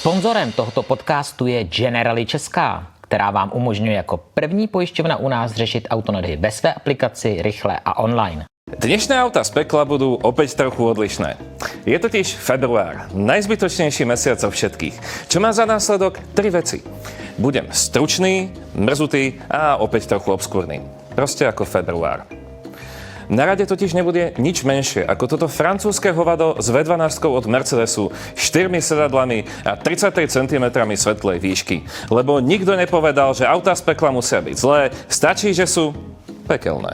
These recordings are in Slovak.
Sponzorem tohoto podcastu je Generali Česká, která vám umožňuje jako první pojišťovna u nás řešit autonedy ve své aplikaci, rychle a online. Dnešné auta z pekla budú opäť trochu odlišné. Je totiž február, najzbytočnejší mesiac zo všetkých, čo má za následok 3 veci. Budem stručný, mrzutý a opäť trochu obskúrny. Proste ako február. Na rade totiž nebude nič menšie ako toto francúzske hovado s V12 od Mercedesu, 4 sedadlami a 33 cm svetlej výšky. Lebo nikto nepovedal, že autá z pekla musia byť zlé, stačí, že sú pekelné.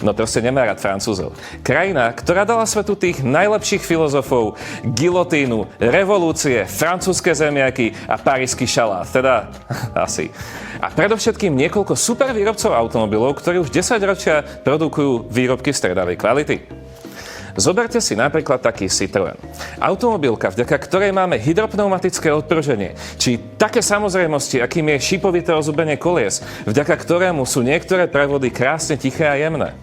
No proste nemá rád Francúzov. Krajina, ktorá dala svetu tých najlepších filozofov, gilotínu, revolúcie, francúzske zemiaky a parížsky šalát. Teda asi. A predovšetkým niekoľko super výrobcov automobilov, ktorí už 10 ročia produkujú výrobky stredavej kvality. Zoberte si napríklad taký Citroën. Automobilka, vďaka ktorej máme hydropneumatické odpruženie, či také samozrejmosti, akým je šipovité ozubenie kolies, vďaka ktorému sú niektoré prevody krásne tiché a jemné.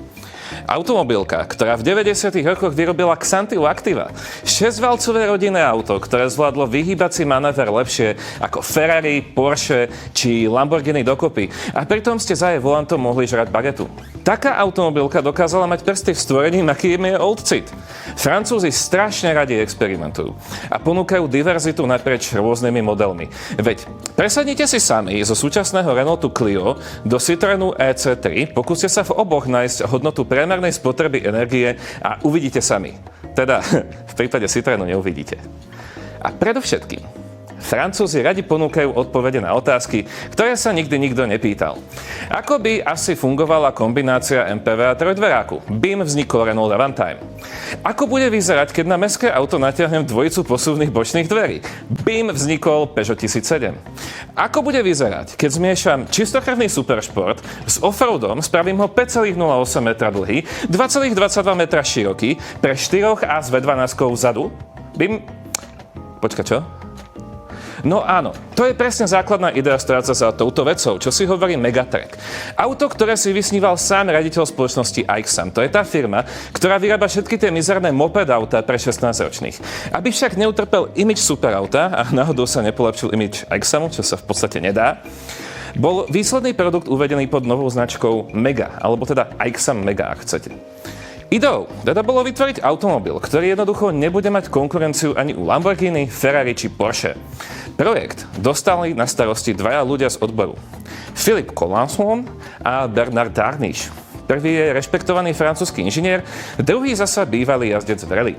Automobilka, ktorá v 90. rokoch vyrobila Xantilu Activa. 6-valcové rodinné auto, ktoré zvládlo vyhýbací manéver lepšie ako Ferrari, Porsche či Lamborghini dokopy. A pritom ste za jej volantom mohli žrať bagetu. Taká automobilka dokázala mať prsty v stvorení, akým je Old Cit. Francúzi strašne radi experimentujú a ponúkajú diverzitu naprieč rôznymi modelmi. Veď presadnite si sami zo súčasného Renaultu Clio do Citroenu EC3, pokúste sa v oboch nájsť hodnotu priemernej spotreby energie a uvidíte sami. Teda v prípade Citroenu neuvidíte. A predovšetkým Francúzi radi ponúkajú odpovede na otázky, ktoré sa nikdy nikto nepýtal. Ako by asi fungovala kombinácia MPV a trojdveráku? Bym vznikol Renault Avantime. Ako bude vyzerať, keď na mestské auto natiahnem dvojicu posuvných bočných dverí? Bym vznikol Peugeot 1007. Ako bude vyzerať, keď zmiešam čistokrvný superšport s offroadom, spravím ho 5,08 metra dlhý, 2,22 metra široký, pre 4 a s V12 vzadu? Bym... Počka, čo? No áno, to je presne základná idea stojáca za touto vecou, čo si hovorí Megatrack. Auto, ktoré si vysníval sám riaditeľ spoločnosti Aixam. To je tá firma, ktorá vyrába všetky tie mizerné moped auta pre 16-ročných. Aby však neutrpel imič superauta a náhodou sa nepolepšil imič Aixamu, čo sa v podstate nedá, bol výsledný produkt uvedený pod novou značkou Mega, alebo teda Aixam Mega, ak chcete. Ideou teda bolo vytvoriť automobil, ktorý jednoducho nebude mať konkurenciu ani u Lamborghini, Ferrari či Porsche. Projekt dostali na starosti dvaja ľudia z odboru. Philippe Collanson a Bernard Darniche. Prvý je rešpektovaný francúzsky inžinier, druhý zasa bývalý jazdec v rally.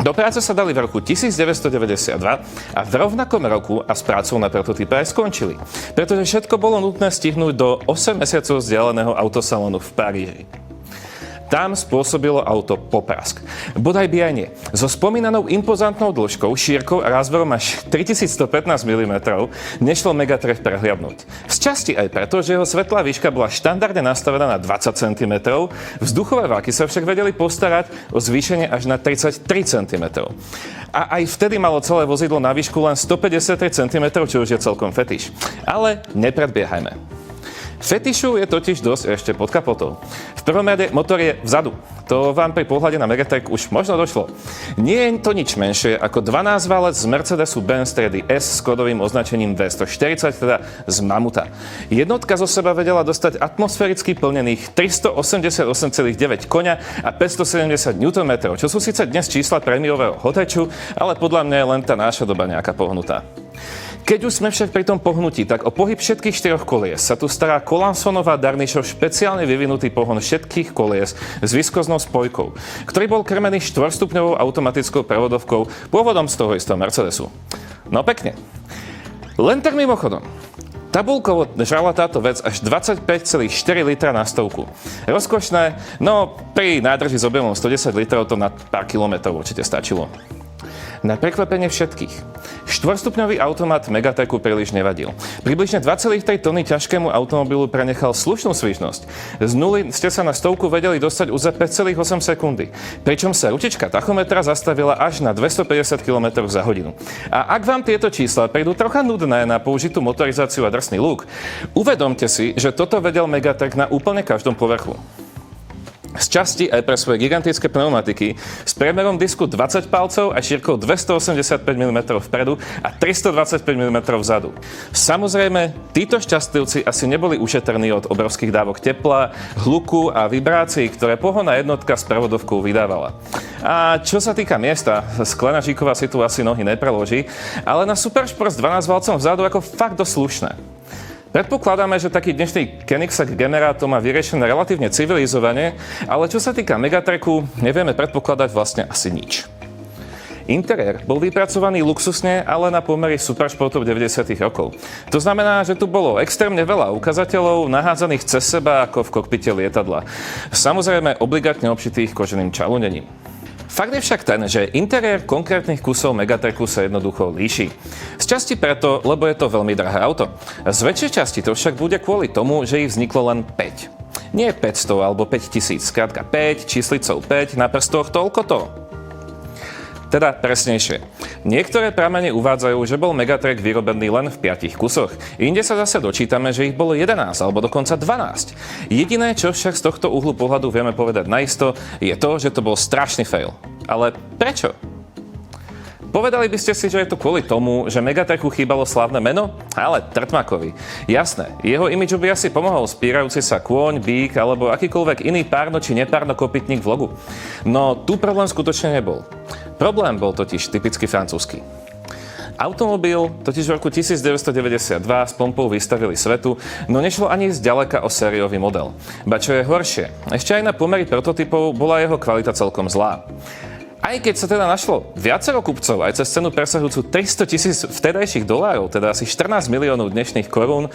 Do práce sa dali v roku 1992 a v rovnakom roku a s prácou na prototype aj skončili, pretože všetko bolo nutné stihnúť do 8 mesiacov vzdialeného autosalónu v Paríži. Tam spôsobilo auto poprask. Bodaj by aj nie. So spomínanou impozantnou dĺžkou, šírkou a rázverom až 3115 mm nešlo Megatrack prehliadnúť. Z časti aj preto, že jeho svetlá výška bola štandardne nastavená na 20 cm, vzduchové váky sa však vedeli postarať o zvýšenie až na 33 cm. A aj vtedy malo celé vozidlo na výšku len 153 cm, čo už je celkom fetiš. Ale nepredbiehajme. Fetišu je totiž dosť ešte pod kapotou. V prvom rade motor je vzadu. To vám pri pohľade na Megatrack už možno došlo. Nie je to nič menšie ako 12-válec z Mercedesu-Benz triedy S s kódovým označením V140, teda z Mamuta. Jednotka zo seba vedela dostať atmosféricky plnených 388,9 koňa a 570 Nm, čo sú síce dnes čísla prémiového hoteču, ale podľa mňa je len tá naša doba nejaká pohnutá. Keď už sme však pri tom pohnutí, tak o pohyb všetkých 4 kolies sa tu stará Collansonová Darnichov špeciálne vyvinutý pohon všetkých kolies s viskoznou spojkou, ktorý bol krmený 4-stupňovou automatickou prevodovkou pôvodom z toho istého Mercedesu. No pekne. Len tak mimochodom. Tabulkovo žrala táto vec až 25,4 litra na stovku. Rozkošné, no pri nádrži s objemom 110 litrov to na pár kilometrov určite stačilo. Na prekvapenie všetkých, 4-stupňový automat Megatracku príliš nevadil. Približne 2,3 tony ťažkému automobilu prenechal slušnú svižnosť. Z nuly ste sa na stovku vedeli dostať už za 5,8 sekundy, pričom sa ručička tachometra zastavila až na 250 km za hodinu. A ak vám tieto čísla prídu trocha nudné na použitú motorizáciu a drsný luk, uvedomte si, že toto vedel Megatrack na úplne každom povrchu. Z časti aj pre svoje gigantické pneumatiky s priemerom disku 20 palcov a šírkou 285 mm vpredu a 325 mm vzadu. Samozrejme, títo šťastlivci asi neboli ušetrní od obrovských dávok tepla, hluku a vibrácií, ktoré pohonná jednotka s prevodovkou vydávala. A čo sa týka miesta, sklenačíková si tu asi nohy nepreloží, ale na Supersport s 12 valcom vzadu ako fakt dosť slušné. Predpokladáme, že taký dnešný Koenigsegg Gemera to má vyriešené relatívne civilizovane, ale čo sa týka Megatracku, nevieme predpokladať vlastne asi nič. Interiér bol vypracovaný luxusne, ale na pomery superšportov 90. rokov. To znamená, že tu bolo extrémne veľa ukazateľov nahádzaných cez seba ako v kokpite lietadla. Samozrejme obligátne obšitých koženým čalunením. Fakt je však ten, že interiér konkrétnych kusov Megatracku sa jednoducho líši. Z časti preto, lebo je to veľmi drahé auto. Z väčšej časti to však bude kvôli tomu, že ich vzniklo len 5. Nie 500 alebo 5000, skrátka 5, číslicou 5, na prstoch toľko to. Teda presnejšie. Niektoré pramene uvádzajú, že bol Megatrack vyrobený len v 5 kusoch. Inde sa zase dočítame, že ich bolo 11 alebo dokonca 12. Jediné, čo však z tohto uhlu pohľadu vieme povedať naisto, je to, že to bol strašný fail. Ale prečo? Povedali by ste si, že je to kvôli tomu, že Megatracku chýbalo slávne meno? Ale Trtmakovi. Jasné, jeho imidžu by asi pomohol spírajúci sa kôň, bík alebo akýkoľvek iný párno či nepárno kopytník v logu. No tu problém skutočne nebol. Problém bol totiž typicky francúzsky. Automobil totiž v roku 1992 s pompou vystavili svetu, no nešlo ani zďaleka o sériový model. Ba čo je horšie, ešte aj na pomery prototypov bola jeho kvalita celkom zlá. Aj keď sa teda našlo viacero kupcov aj cez cenu presahujúcu 300 000 vtedajších dolárov, teda asi 14 miliónov dnešných korún,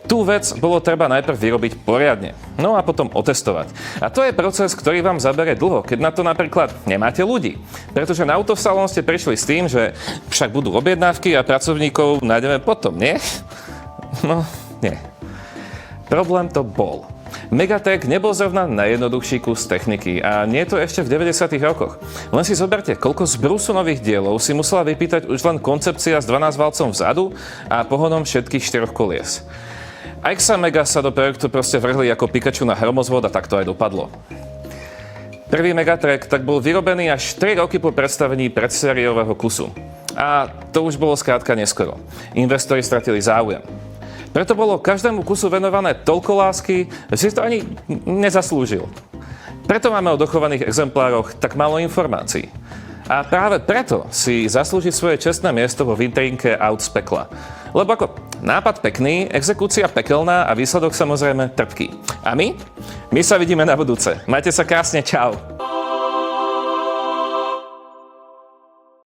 tú vec bolo treba najprv vyrobiť poriadne, no a potom otestovať. A to je proces, ktorý vám zabere dlho, keď na to napríklad nemáte ľudí. Pretože na autosalón ste prišli s tým, že však budú objednávky a pracovníkov nájdeme potom, nie? No, nie. Problém to bol. Megatrack nebol zrovna najjednoduchší kus techniky a nie to ešte v 90. rokoch. Len si zoberte, koľko z Brusunových dielov si musela vypýtať už len koncepcia s 12 valcom vzadu a pohonom všetkých 4 kolies. Aixa Mega sa do projektu proste vrhli ako Pikachu na hromozvod a tak to aj dopadlo. Prvý Megatrack tak bol vyrobený až 3 roky po predstavení predsériového kusu. A to už bolo skrátka neskoro. Investori stratili záujem. Preto bolo každému kusu venované toľko lásky, že si to ani nezaslúžil. Preto máme o dochovaných exemplároch tak málo informácií. A práve preto si zaslúži svoje čestné miesto vo vitrínke aut z pekla. Lebo ako nápad pekný, exekúcia pekelná a výsledok samozrejme trpký. A my? My sa vidíme na budúce. Majte sa krásne, čau!